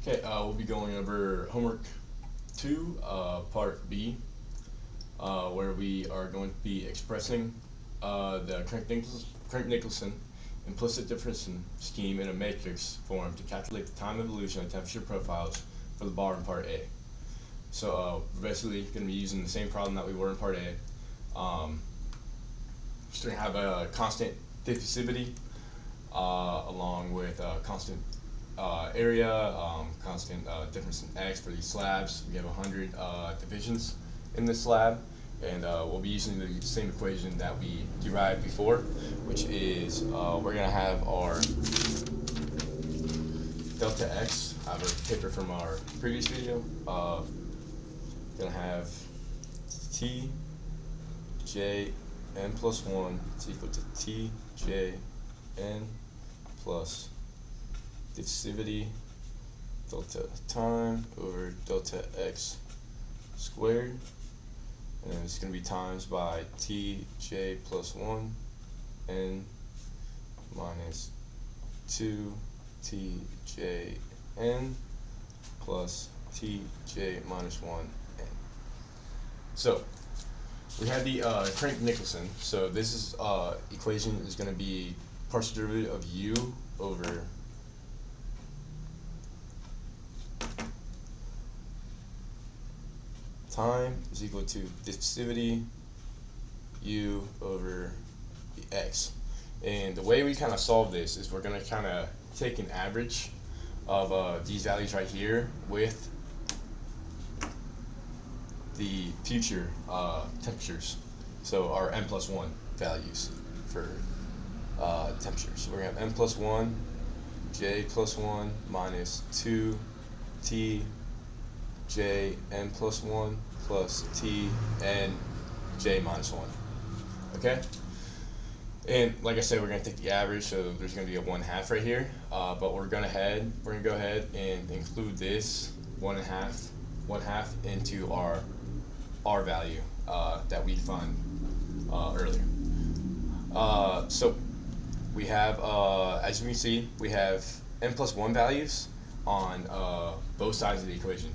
Okay, we'll be going over homework 2, part B, where we are going to be expressing the Crank-Nicholson implicit difference scheme in a matrix form to calculate the time evolution of temperature profiles for the bar in part A. So we're basically going to be using the same problem that we were in part A. Just going to have a constant diffusivity along with constant area, constant difference in x for these slabs. We have 100 divisions in this slab, and we'll be using the same equation that we derived before, which is we're going to have our delta x. I have a paper from our previous video. Going to have t j n plus 1 is equal to t j n plus diffusivity delta time over delta x squared, and then it's going to be times by tj plus 1 n minus 2 tj n plus tj minus 1 n. So we have the Crank-Nicholson. So this is equation is going to be partial derivative of u over time is equal to diffusivity u over the x. And the way we kind of solve this is we're going to kind of take an average of these values right here with the future temperatures. So our n plus 1 values for temperature. So we're going to have n plus 1, j plus 1 minus 2 t j n plus 1 plus t n j minus 1. Okay? And like I said, we're going to take the average, so there's going to be a 1/2 right here. But we're going to go ahead and include this 1/2 into our R value that we defined earlier. So we have, as you can see, we have n plus 1 values on both sides of the equation,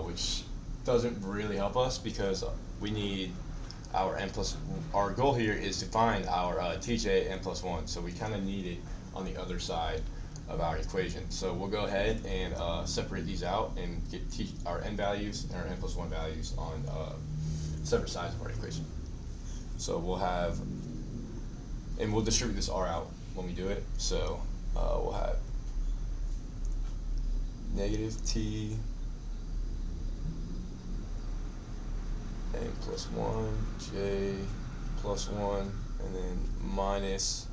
which doesn't really help us because we need our n plus. Our goal here is to find our tj n plus 1, so we kind of need it on the other side of our equation. So we'll go ahead and separate these out and get our n values and our n plus 1 values on separate sides of our equation. So we'll have, and we'll distribute this r out when we do it. So we'll have negative t n plus 1, j plus 1, and then minus,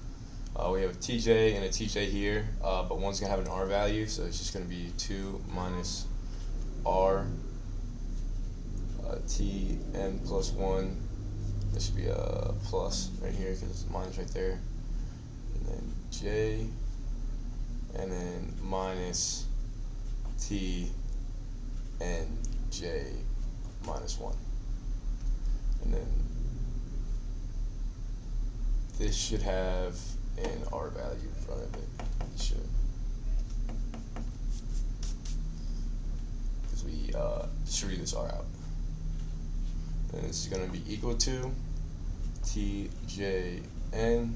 we have a tj and a tj here, but one's going to have an r value, so it's just going to be 2 minus r t n plus 1. This should be a plus right here because it's minus right there, and then j, and then minus t n j minus 1. And then this should have an R value in front of it. It should. Because we distribute this R out. And this is going to be equal to TJN. And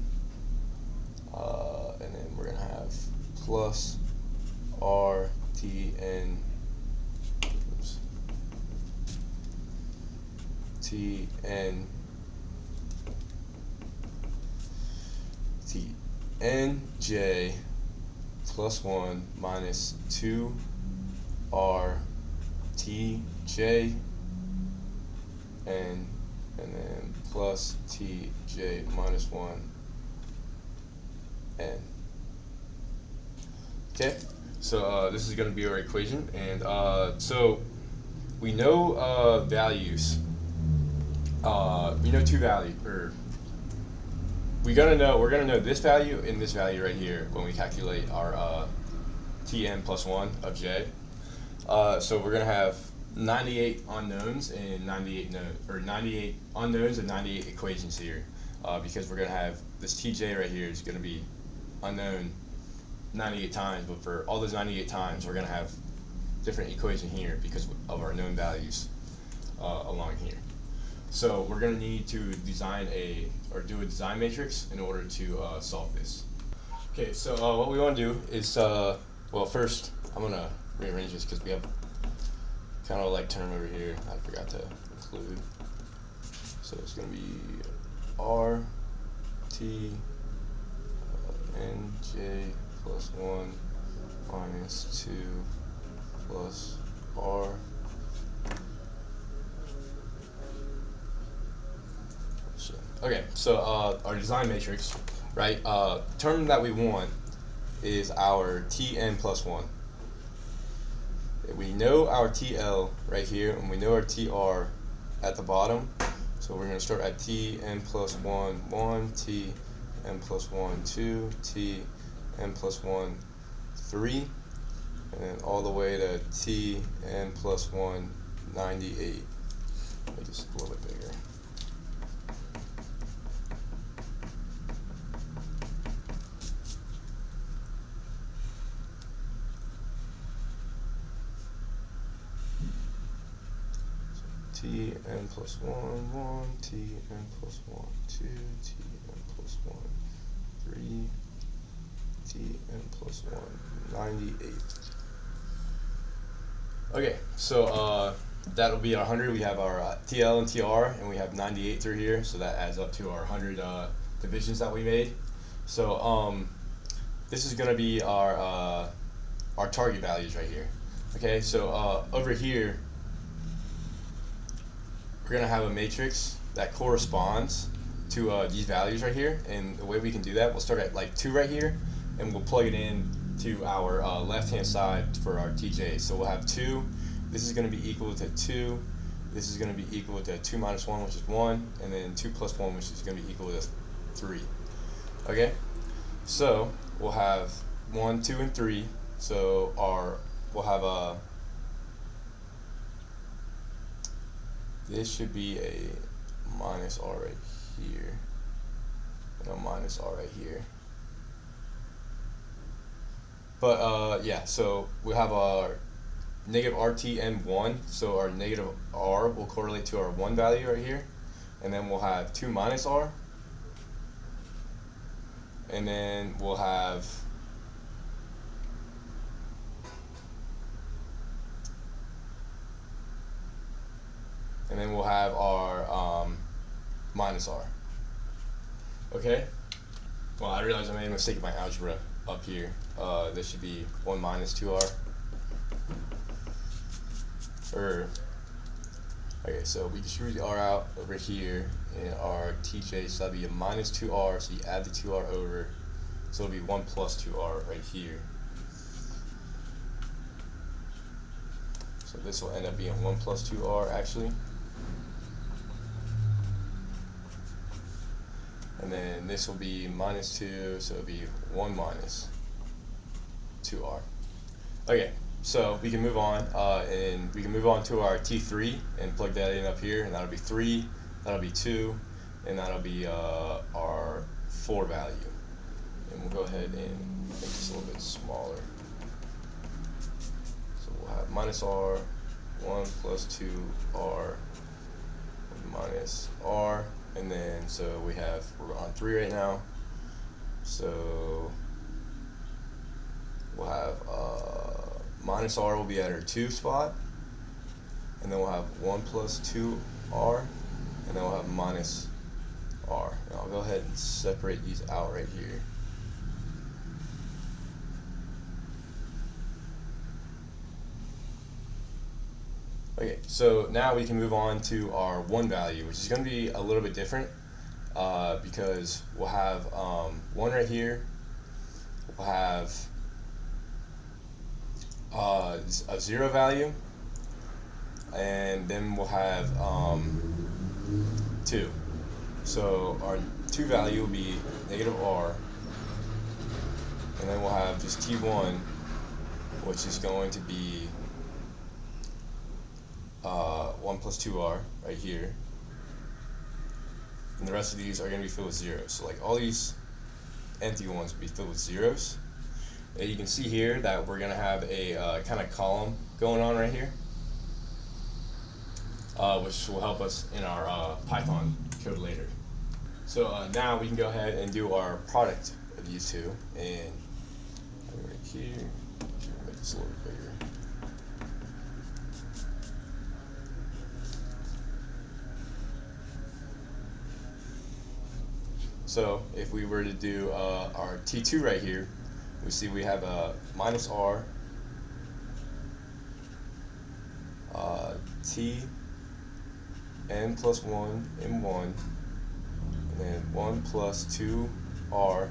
then we're going to have plus RTN. Tn Tnj plus 1 minus 2 R Tj and then plus Tj minus 1 n. Okay, so this is going to be our equation, and so we know values. We know two values, or we're gonna know this value and this value right here when we calculate our Tn plus 1 of j. So we're gonna have 98 unknowns and 98 unknowns and 98 equations here, because we're gonna have this Tj right here is gonna be unknown 98 times, but for all those 98 times, we're gonna have different equation here because of our known values along here. So we're going to need to do a design matrix in order to solve this. Okay, so what we want to do is, well, first I'm going to rearrange this because we have kind of like term over here I forgot to include. So it's going to be R T Nj plus 1 minus 2 plus R. Okay, so our design matrix, right? Term that we want is our Tn plus 1. We know our TL right here, and we know our TR at the bottom. So we're going to start at Tn plus 1, 1, Tn plus 1, 2, Tn plus 1, 3, and then all the way to Tn plus 1, 98. Make this a little bit bigger. Tn plus 1, 1, Tn plus 1, 2, Tn plus 1, 3, Tn plus 1, 98. Okay, so that'll be our 100. We have our TL and TR, and we have 98 through here, so that adds up to our 100 divisions that we made. So this is going to be our target values right here. Okay, so over here, we're going to have a matrix that corresponds to these values right here, and the way we can do that, we'll start at like 2 right here, and we'll plug it in to our left hand side for our TJ. So we'll have 2, this is going to be equal to 2, this is going to be equal to 2 minus 1, which is 1, and then 2 plus 1, which is going to be equal to 3. Okay, so we'll have 1, 2, and 3, so we'll have a, this should be a minus R right here, and a minus R right here. But yeah, so we have our negative RTN1, so our negative R will correlate to our 1 value right here, and then we'll have 2 minus R, and then we'll have our minus R. Okay? Well, I realized I made a mistake in my algebra up here. This should be 1 minus 2R. Okay, so we distribute the R out over here in our TJ, so that'll be a minus 2R, so you add the 2R over, so it'll be 1 plus 2R right here. So this will end up being 1 plus 2R actually. And then this will be minus 2, so it'll be 1 minus 2R. Okay, so we can move on, and we can move on to our T3 and plug that in up here, and that'll be 3, that'll be 2, and that'll be our 4 value. And we'll go ahead and make this a little bit smaller. So we'll have minus R, 1 plus 2R, minus R. And then, so we're on 3 right now. So we'll have minus R will be at our 2 spot. And then we'll have 1 plus 2R. And then we'll have minus R. And I'll go ahead and separate these out right here. Okay, so now we can move on to our 1 value, which is going to be a little bit different because we'll have 1 right here, we'll have a 0 value, and then we'll have 2. So our 2 value will be negative R, and then we'll have just T1, which is going to be 1 plus 2R right here, and the rest of these are going to be filled with zeros. So like all these empty ones will be filled with zeros, And you can see here that we're going to have a kind of column going on right here, which will help us in our Python code later. So now we can go ahead and do our product of these two, and right here, make this a little bit bigger. So if we were to do our T2 right here, we see we have a minus R T n plus 1 in 1, and then 1 plus 2 R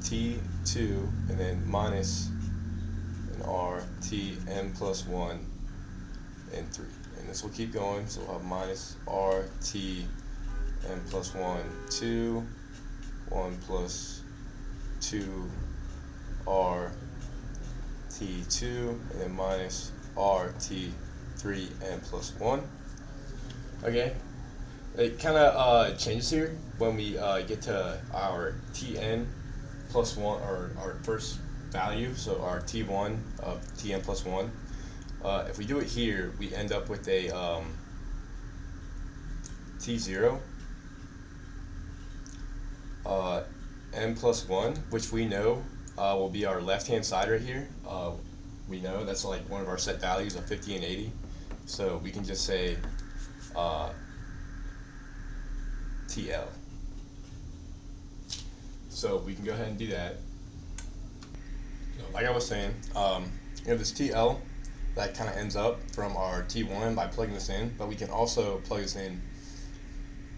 T2, and then minus an R T n plus 1 and 3. And this will keep going, so we'll have minus R T n plus 1, 2, 1 plus 2 R T2, and then minus R T3 n plus 1. Okay, it kind of changes here when we get to our Tn plus 1, or our first value, so our T1 of Tn plus 1. If we do it here, we end up with a T0 n plus 1, which we know will be our left hand side right here. We know that's like one of our set values of 50 and 80, so we can just say TL. So we can go ahead and do that. Like I was saying, you have this TL that kind of ends up from our T1 by plugging this in, but we can also plug this in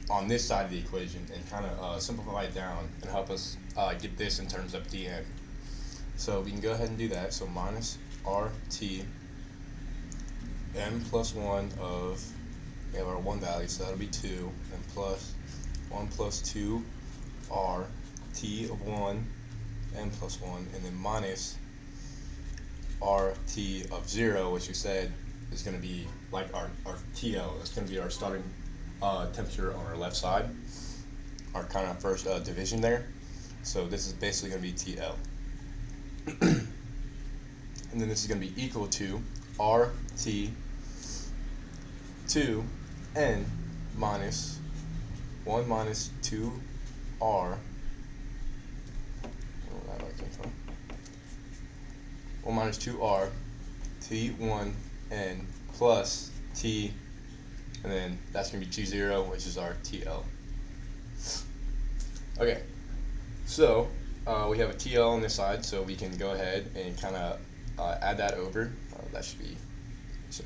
on this side of the equation and kind of simplify it down and help us get this in terms of Dn. So we can go ahead and do that. So minus RT n plus 1 of, we have our 1 value, so that'll be 2, and plus 1 plus 2 R T of 1 n plus 1, and then minus RT of 0, which we said is going to be like our TL. That's going to be our starting temperature on our left side, our kind of first division there. So this is basically going to be TL. And then this is going to be equal to RT2 n minus 1 minus 2 R. 1 minus 2 R T1 n plus T, and then that's going to be T0, which is our TL. Okay, so we have a TL on this side, so we can go ahead and kind of add that over. That should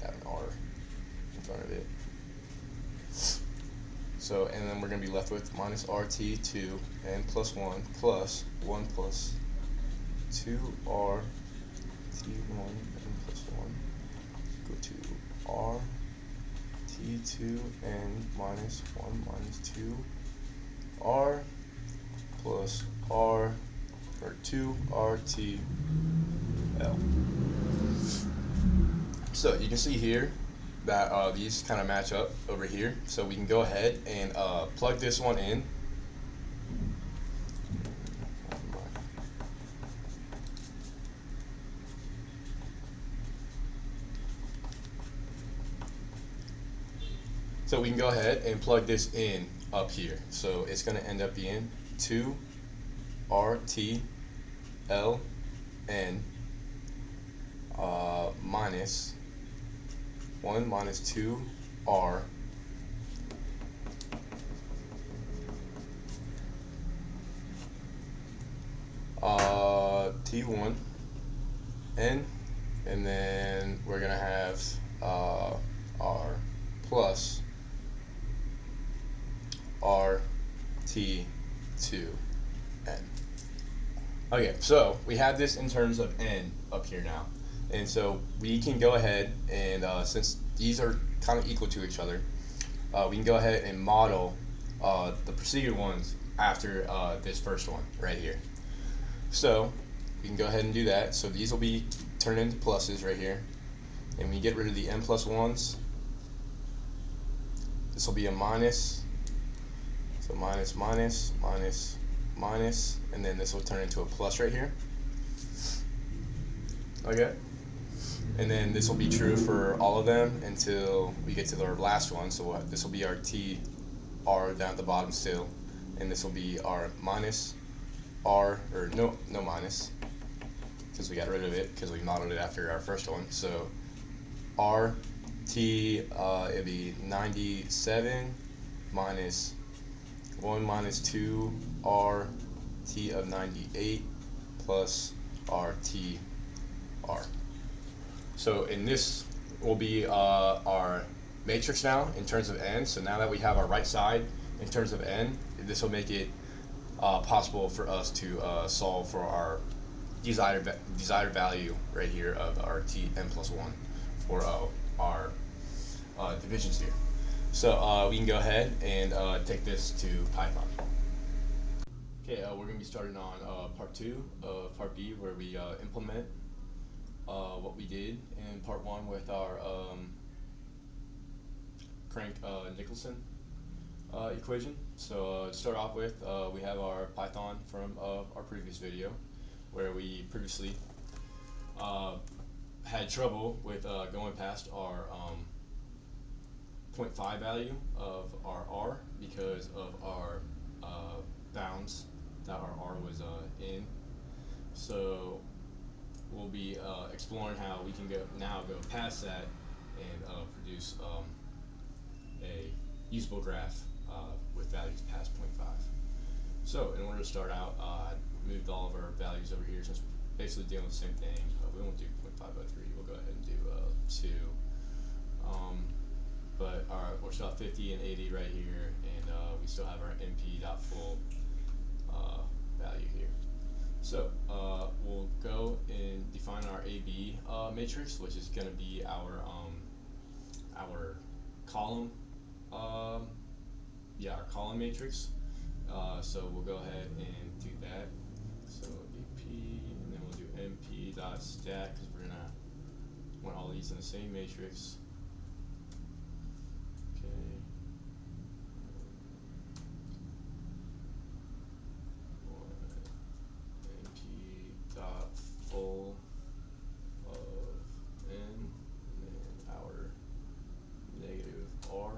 have an R in front of it. So, and then we're going to be left with minus RT2 n plus 1 plus 1 plus 2 R T1 n plus 1 go to R T2 n minus 1 minus 2 R plus R, or 2 RT L. So you can see here that these kind of match up over here. So we can go ahead and plug this one in. So we can go ahead and plug this in up here. So it's going to end up being 2 RT L N minus 1 minus 2 R T1 N, and then we're gonna have R plus R T2 N. Okay, so we have this in terms of N up here now. And so we can go ahead and, since these are kind of equal to each other, we can go ahead and model the preceding ones after this first one right here. So we can go ahead and do that. So these will be turned into pluses right here. And we get rid of the n plus 1s. This will be a minus. So minus, minus, minus, minus, and then this will turn into a plus right here. Okay. And then this will be true for all of them until we get to our last one. So this will be our T R down at the bottom still, and this will be our minus R, or no minus, because we got rid of it because we modeled it after our first one. So R T, it'd be 97 minus 1 minus 2 R T of 98 plus R T R. So in this will be our matrix now in terms of n. So now that we have our right side in terms of n, this will make it possible for us to solve for our desired value right here of our t n plus 1 for our divisions here. So we can go ahead and take this to Python. Okay, we're going to be starting on part 2 of part B, where we implement what we did in part 1 with our Crank-Nicholson equation. So to start off with, we have our Python from our previous video, where we previously had trouble with going past our 0.5 value of our R because of our bounds that our R was in. So we'll be exploring how we can go past that and produce a usable graph with values past 0.5. So in order to start out, I moved all of our values over here since we're basically dealing with the same thing. We won't do 0.5 by 3, we'll go ahead and do 2. But we're still at 50 and 80 right here, and we still have our np.full value here. So we'll go and define our AB matrix, which is going to be our column, our column matrix. So we'll go ahead and do that. So AP, and then we'll do np.stat, because we're gonna want all these in the same matrix. Okay. np.full of n, and then our negative r.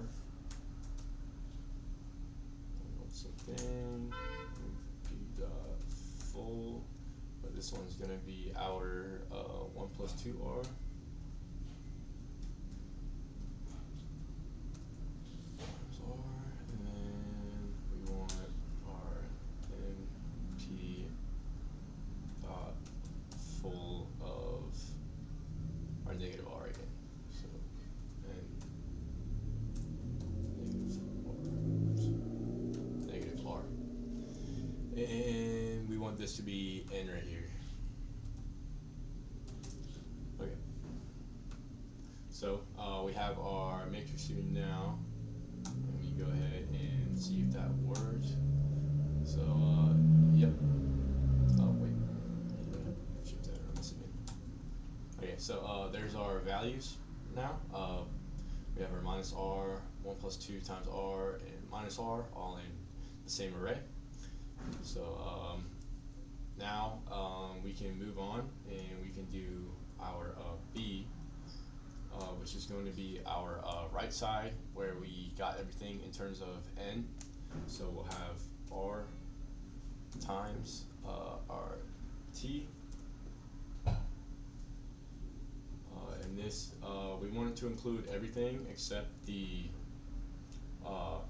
Same thing, np.full, but this one's going to be our 1 plus 2r. And then we want our np.full of our negative r again. So, and negative r. And we want this to be n right here. Okay. So we have our matrix here now, and we go ahead and see if that works. So yep. Oh wait. Shift that around this again. Okay. So there's our values now. We have our minus r, 1 plus 2 times r, and minus r, all in the same array. So now we can move on, and we can do our B, which is going to be our right side, where we got everything in terms of n. So we'll have r times our t. And this, we wanted to include everything except the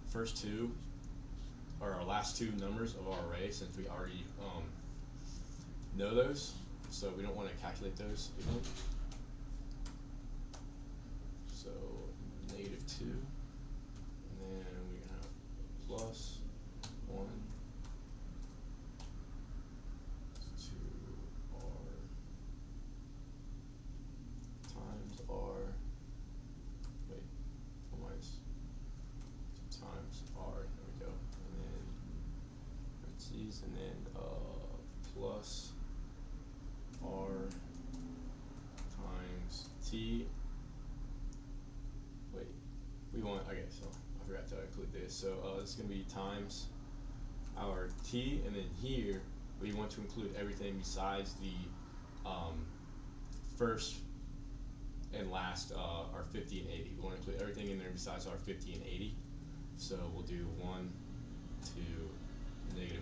first two, or our last two numbers of our array, since we already know those, so we don't want to calculate those again. So negative 2, and then we're going to have plus 1, 2r times r, wait, minus times r, there we go, and then parentheses, and then plus r times t. Wait, we want, okay, so I forgot to include this. So this is going to be times our t, and then here we want to include everything besides the first and last are 50 and 80. We want to include everything in there besides our 50 and 80. So we'll do 1, 2, -1.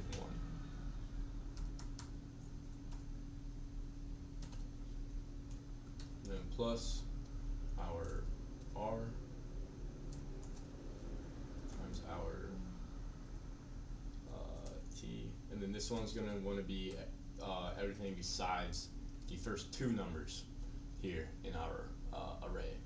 And then plus our R times our T. And then this one's going to want to be everything besides the first two numbers here in our array.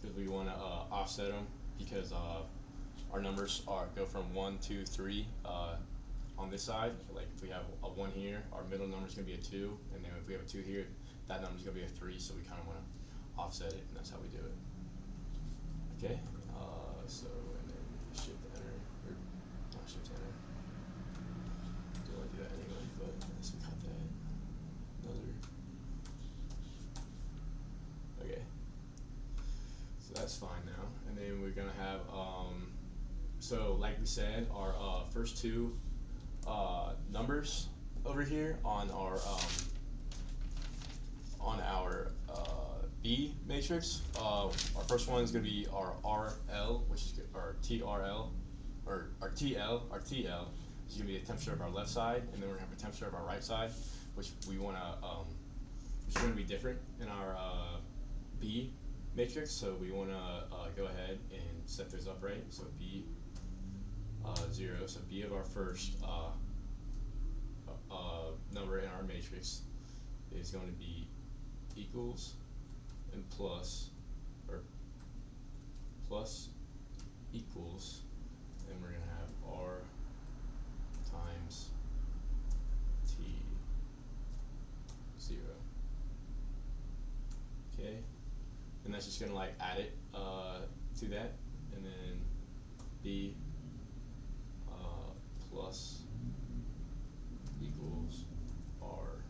Because we want to offset them because our numbers go from 1, 2, 3 on this side. Like if we have a 1 here, our middle number is going to be a 2, and then if we have a 2 here, that number is going to be a 3, so we kind of want to offset it, and that's how we do it. Okay, so and then shift enter, or not shift enter. Don't want to do that anyway, but let's cut that. Another. Okay. So that's fine now, and then we're gonna have so like we said, our first two numbers over here on our B matrix. Our first one is gonna be our RL, which is our TRL, or our TL. Our TL is gonna be the temperature of our left side, and then we're gonna have a temperature of our right side, which we wanna which is gonna be different in our B matrix, so we want to go ahead and set those up right. So B 0, so B of our first number in our matrix is going to be equals and plus, or plus equals, and we're going to have R times T 0. Okay. And that's just gonna like add it to that, and then B plus equals R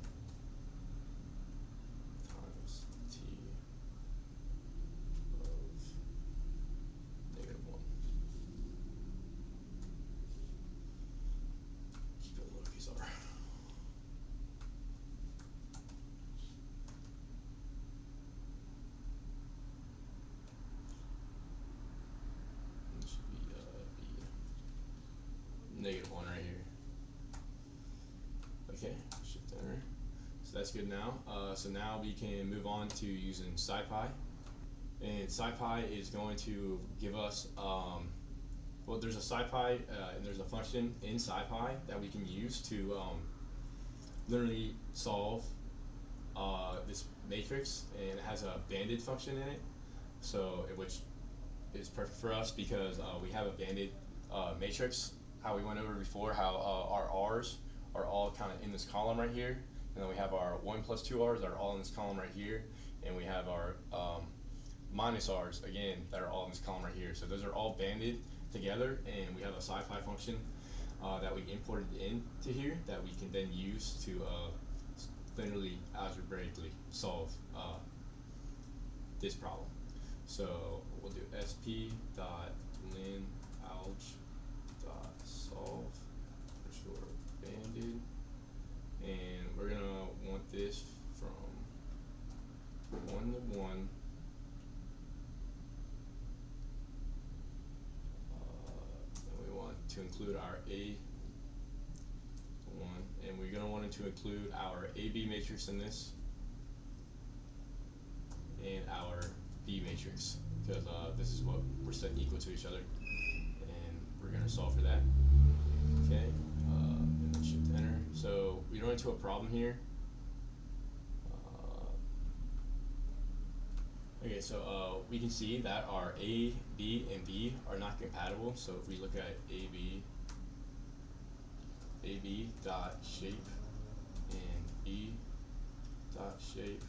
times T of -1. Keep it lowercase r. -1 right here. Okay, shift enter. So that's good now. So now we can move on to using SciPy. And SciPy is going to give us, well, there's a SciPy and there's a function in SciPy that we can use to literally solve this matrix, and it has a banded function in it. So which is perfect for us because we have a banded matrix. How we went over before, how our R's are all kind of in this column right here, and then we have our 1 plus 2 R's that are all in this column right here, and we have our minus R's again that are all in this column right here. So those are all banded together, and we have a SciPy function that we imported into here that we can then use to literally algebraically solve this problem. So we'll do sp dot lin alg dot solve underscore banded, and we're gonna want this from 1 to 1 and we want to include our A1, and we're gonna want to include our AB matrix in this and our B matrix, because this is what we're setting equal to each other, and we're going to solve for that. Okay, and then shift enter. So we run into a problem here. Okay, so we can see that our A, B, and B are not compatible. So if we look at AB dot shape and B dot shape,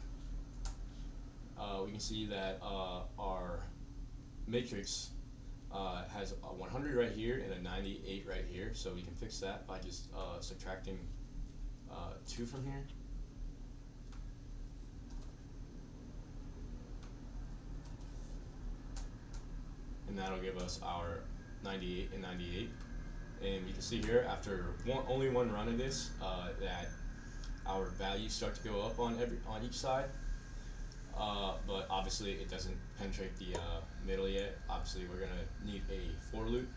we can see that our matrix has a 100 right here and a 98 right here, so we can fix that by just subtracting 2 from here. And that'll give us our 98 and 98. And you can see here, after only one run of this, that our values start to go up on each side. But obviously it doesn't penetrate the middle yet. Obviously we're gonna need a for loop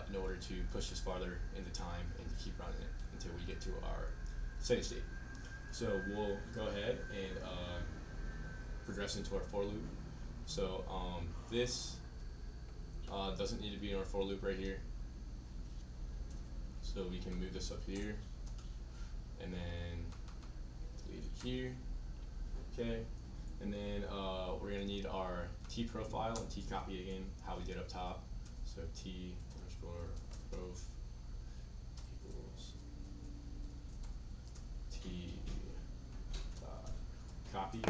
in order to push this farther into time and to keep running it until we get to our steady state. So we'll go ahead and progress into our for loop. So this doesn't need to be in our for loop right here. So we can move this up here and then leave it here. Okay. And then we're going to need our T profile and T copy again, how we did up top. So T underscore prof equals T copy.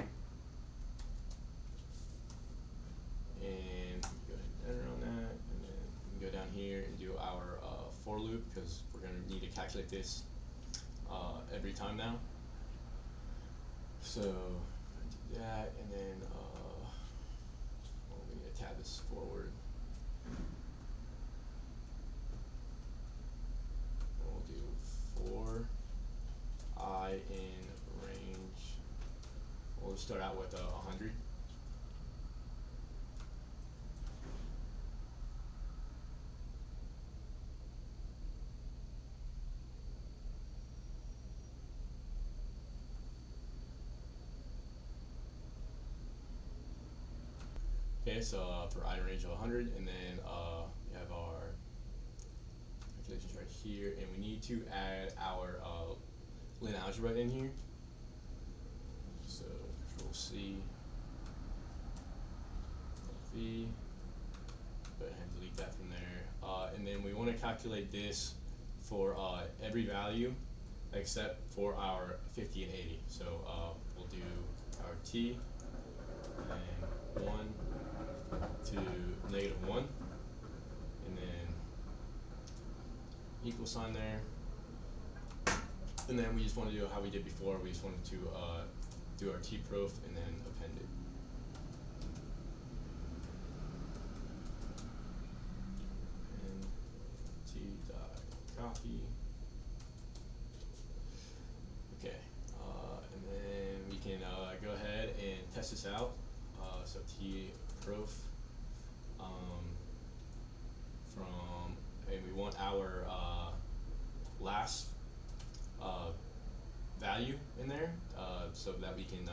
And go ahead and enter on that. And then we can go down here and do our for loop because we're going to need to calculate this every time now. So do that, and then we need to tab this forward. And we'll do for I in range. We'll start out with 100. Okay, so for I in range of 100, and then we have our calculations right here, and we need to add our Lin algebra in here. So Control C, V, go ahead and delete that from there. And then we want to calculate this for every value except for our 50 and 80. So we'll do our T and 1 to -1, and then equal sign there. And then we just want to do how we did before. We just wanted to do our tprof and then append it. And t dot copy. Okay, and then we can go ahead and test this out. So tprof and we want our last value in there so that we can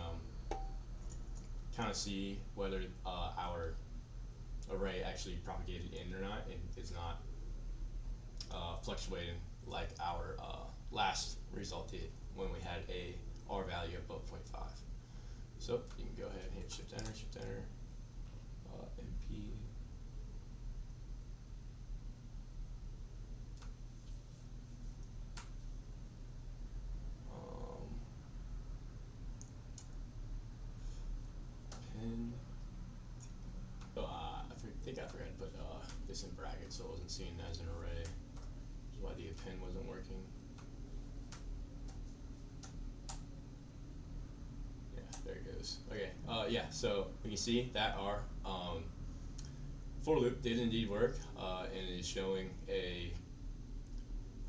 kind of see whether our array actually propagated in or not, and it's not fluctuating like our last result did when we had a R value above 0.5. So you can go ahead and hit Shift Enter, MP. Pen. Oh, I think I forgot to put this in brackets so it wasn't seen as an array. That's why the append wasn't working. There it goes. Okay, yeah, so we can see that our for loop did indeed work, and it is showing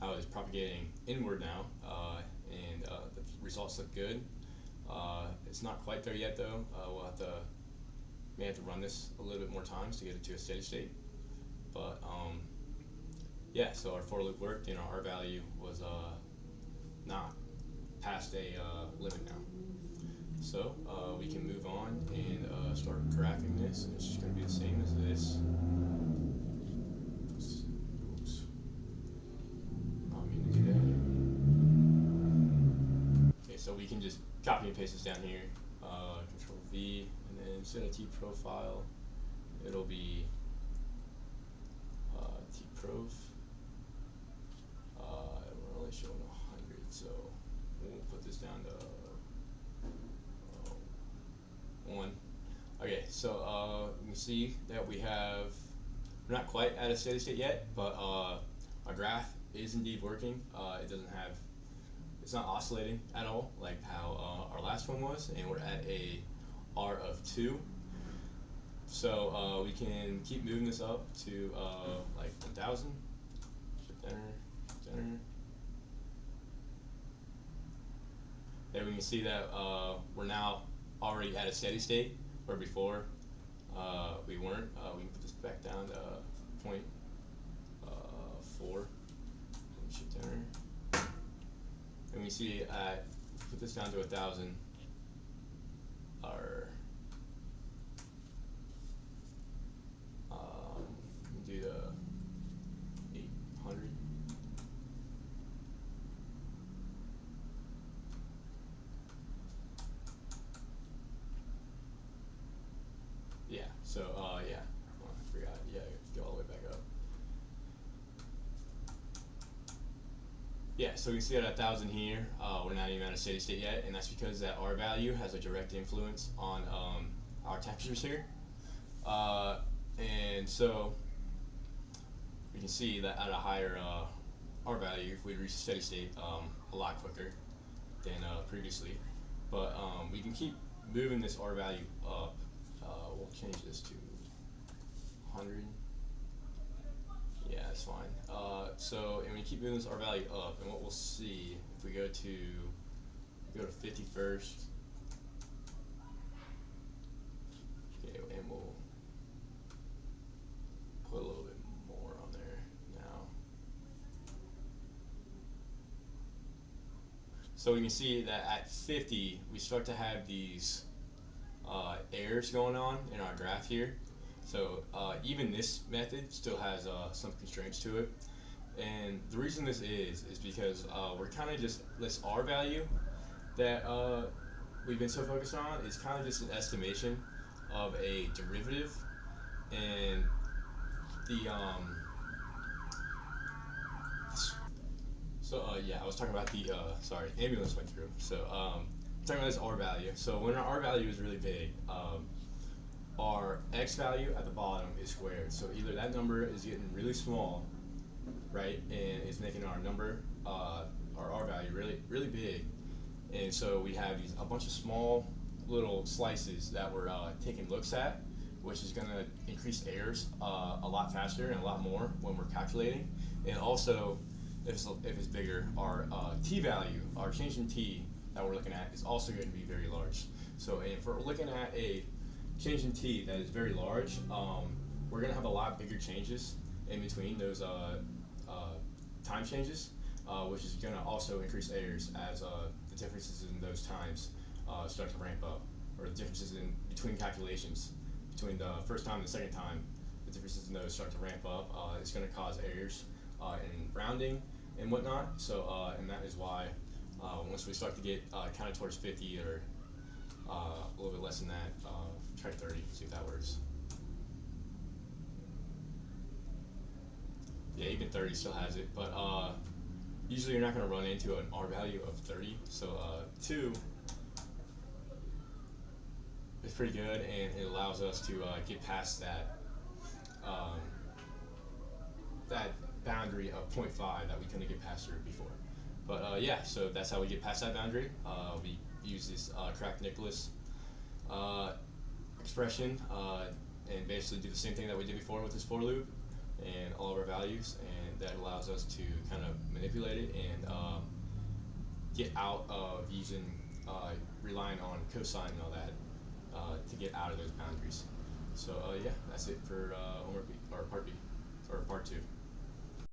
how it is propagating inward now, and the results look good. It's not quite there yet though. May have to run this a little bit more times to get it to a steady state. But yeah, so our for loop worked, and our R value was not past a limit now. So we can move on and start graphing this. It's just going to be the same as this. Oops. Not mean to do that. Okay, so we can just copy and paste this down here. Control V, and then instead of T profile, it'll be tprof. We're only showing 100, so we'll put this down to 1. Okay, so you can see that we're not quite at a steady state yet, but our graph is indeed working. It's not oscillating at all like how our last one was, and we're at a R of 2. So we can keep moving this up to like 1,000. Shift Enter, Shift Enter. And we can see that we're now already at a steady state, where before we weren't. We can put this back down to point 4. Shift enter. And we see at, put this down to 1,000, our do the 800. Yeah, so yeah, oh, I forgot, yeah, go all the way back up. Yeah, so we can see at 1,000 here, we're not even at a steady state yet, and that's because that R value has a direct influence on our temperatures here. And so we can see that at a higher R value, if we reach a steady state a lot quicker than previously. But we can keep moving this R value up. We'll change this to 100. Yeah, that's fine. And we keep moving this R value up, and what we'll see if we go to 50 first. Okay, and we'll put a little bit more on there now. So we can see that at 50, we start to have these errors going on in our graph here. So even this method still has some constraints to it. And the reason this is because we're kind of just, this R value that we've been so focused on is kind of just an estimation of a derivative, and the yeah, I was talking about the sorry, ambulance went through. So talking about this R value. So when our R value is really big, our X value at the bottom is squared. So either that number is getting really small, right, and it's making our number, our R value really big, and so we have a bunch of small little slices that we're taking looks at, which is going to increase errors a lot faster and a lot more when we're calculating. And also, if it's bigger, our t value, our change in t that we're looking at, is also going to be very large. So if we're looking at a change in t that is very large, we're going to have a lot bigger changes in between those time changes, which is going to also increase errors as the differences in those times start to ramp up, or the differences in between calculations between the first time and the second time, the differences in those start to ramp up. It's going to cause errors in rounding and whatnot. So and that is why once we start to get kind of towards 50 or a little bit less than that, try 30, see if that works. Yeah, even 30 still has it, but usually you're not going to run into an R value of 30. So 2 is pretty good, and it allows us to get past that that boundary of 0.5 that we couldn't get past here before. But yeah, so that's how we get past that boundary. We use this Crack-Nicholas expression and basically do the same thing that we did before with this for loop and all of our values, and that allows us to kind of manipulate it and get out of using relying on cosine and all that to get out of those boundaries. So yeah, that's it for homework B, or part B, or part 2.